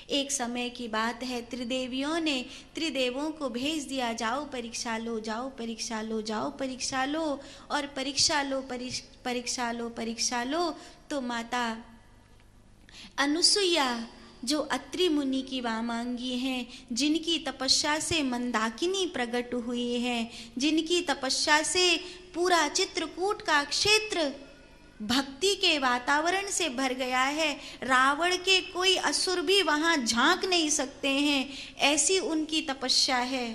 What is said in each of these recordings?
एक समय की बात है, त्रिदेवियों ने त्रिदेवों को भेज दिया, जाओ परीक्षा लो, जाओ परीक्षा लो, जाओ परीक्षा लो, और परीक्षा लो, परीक्षा लो, परीक्षा लो। तो माता अनुसुईया जो अत्रि मुनि की वामांगी हैं, जिनकी तपस्या से मंदाकिनी प्रकट हुई है, जिनकी तपस्या से पूरा चित्रकूट का क्षेत्र भक्ति के वातावरण से भर गया है, रावण के कोई असुर भी वहां झांक नहीं सकते हैं, ऐसी उनकी तपस्या है।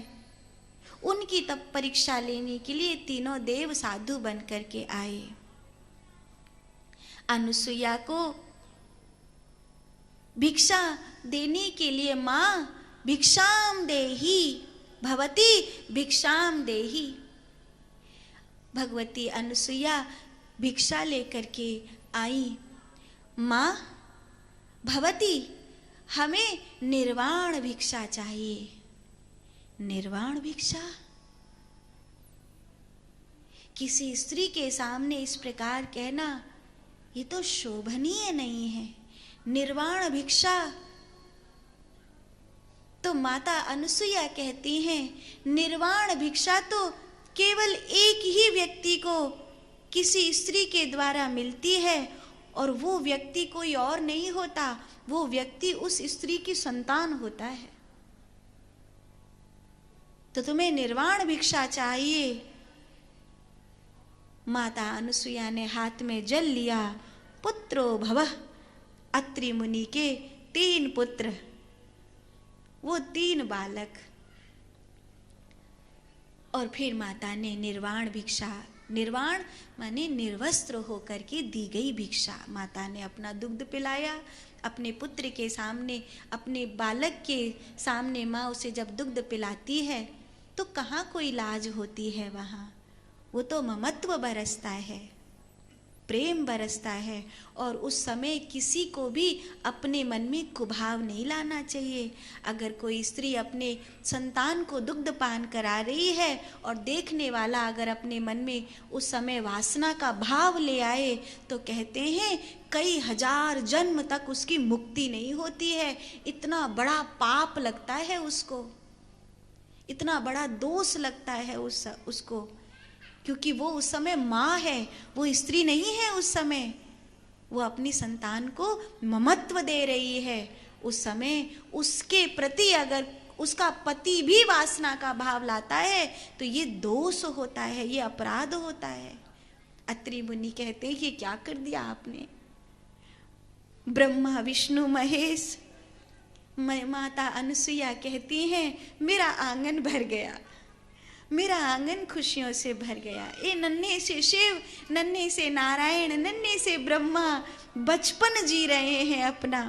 उनकी तप परीक्षा लेने के लिए तीनों देव साधु बन करके आए। अनुसुईया को भिक्षा देने के लिए, मां भिक्षाम देहि भवती भिक्षाम देहि, भगवती अनुसुईया भिक्षा लेकर के आई। मां भवती हमें निर्वाण भिक्षा चाहिए। निर्वाण भिक्षा? किसी स्त्री के सामने इस प्रकार कहना ये तो शोभनीय नहीं है। निर्वाण भिक्षा? तो माता अनुसुईया कहती हैं, निर्वाण भिक्षा तो केवल एक ही व्यक्ति को किसी स्त्री के द्वारा मिलती है, और वो व्यक्ति कोई और नहीं होता, वो व्यक्ति उस स्त्री की संतान होता है। तो तुम्हें निर्वाण भिक्षा चाहिए। माता अनुसुईया ने हाथ में जल लिया। पुत्रो भवः, अत्रि मुनि के 3 पुत्र, वो 3 बालक, और फिर माता ने निर्वाण भिक्षा, निर्वाण माने निर्वस्त्र होकर के दी गई भिक्षा। माता ने अपना दुग्ध पिलाया अपने पुत्र के सामने, अपने बालक के सामने। माँ उसे जब दुग्ध पिलाती है तो कहाँ कोई लाज होती है वहाँ, वो तो ममत्व बरसता है, प्रेम बरसता है। और उस समय किसी को भी अपने मन में कुभाव नहीं लाना चाहिए। अगर कोई स्त्री अपने संतान को दुग्ध पान करा रही है और देखने वाला अगर अपने मन में उस समय वासना का भाव ले आए, तो कहते हैं कई हजार जन्म तक उसकी मुक्ति नहीं होती है। इतना बड़ा पाप लगता है उसको, इतना बड़ा दोष लगता है उसको, क्योंकि वो उस समय माँ है, वो स्त्री नहीं है। उस समय वो अपनी संतान को ममत्व दे रही है। उस समय उसके प्रति अगर उसका पति भी वासना का भाव लाता है तो ये दोष होता है, ये अपराध होता है। अत्रि मुनि कहते हैं ये क्या कर दिया आपने। ब्रह्मा विष्णु महेश, माता अनुसुईया कहती हैं मेरा आंगन भर गया, मेरा आंगन खुशियों से भर गया। ये नन्हे से शिव, नन्हे से नारायण, नन्हे से ब्रह्मा बचपन जी रहे हैं अपना।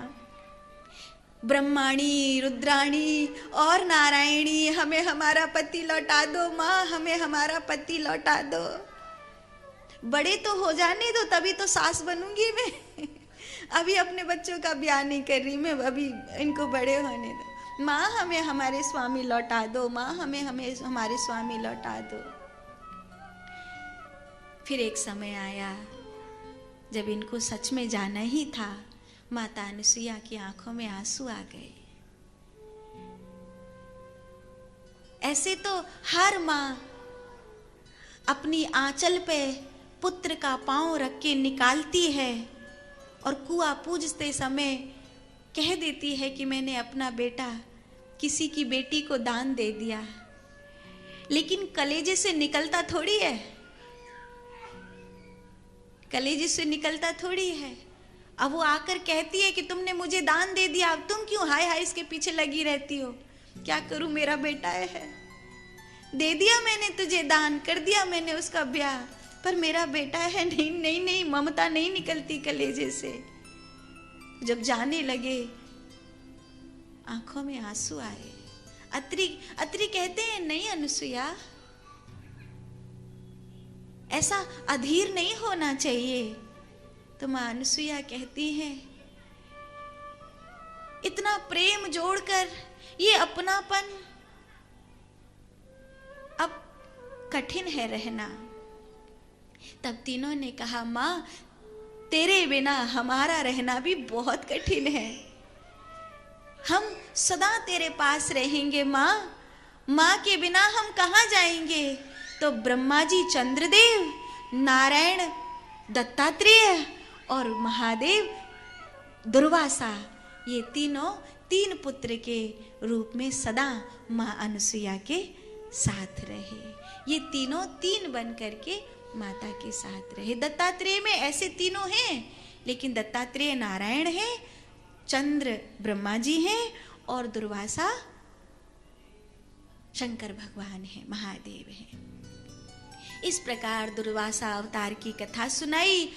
ब्रह्माणी, रुद्राणी और नारायणी, हमें हमारा पति लौटा दो माँ, हमें हमारा पति लौटा दो। बड़े तो हो जाने दो, तभी तो सास बनूंगी मैं। अभी अपने बच्चों का ब्याह नहीं कर रही मैं, अभी इनको बड़े होने दो। माँ हमें हमारे स्वामी लौटा दो, माँ हमें हमारे स्वामी लौटा दो। फिर एक समय आया जब इनको सच में जाना ही था। माता अनुसुईया की आंखों में आंसू आ गए। ऐसे तो हर माँ अपनी आंचल पे पुत्र का पांव रख के निकालती है और कुआं पूजते समय कह देती है कि मैंने अपना बेटा किसी की बेटी को दान दे दिया, लेकिन कलेजे से निकलता थोड़ी है, कलेजे से निकलता थोड़ी है। अब वो आकर कहती है कि तुमने मुझे दान दे दिया, अब तुम क्यों हाय हाय इसके पीछे लगी रहती हो। क्या करूं, मेरा बेटा है, दे दिया मैंने तुझे दान, कर दिया मैंने उसका ब्याह, पर मेरा बेटा है। नहीं नहीं नहीं, ममता नहीं निकलती कलेजे से। जब जाने लगे आंखों में आंसू आए। अत्रि कहते हैं नहीं अनुसुईया, ऐसा अधीर नहीं होना चाहिए। तो मां अनुसुईया कहती हैं इतना प्रेम जोड़कर ये अपनापन अब कठिन है रहना। तब तीनों ने कहा मां तेरे बिना हमारा रहना भी बहुत कठिन है, हम सदा तेरे पास रहेंगे माँ, माँ के बिना हम कहाँ जाएंगे। तो ब्रह्मा जी चंद्रदेव, नारायण दत्तात्रेय और महादेव दुर्वासा, ये तीनों तीन पुत्र के रूप में सदा माँ अनसुईया के साथ रहे। ये तीनों तीन बन करके माता के साथ रहे। दत्तात्रेय में ऐसे तीनों हैं, लेकिन दत्तात्रेय नारायण है, चंद्र ब्रह्मा जी हैं और दुर्वासा शंकर भगवान है, महादेव है। इस प्रकार दुर्वासा अवतार की कथा सुनाई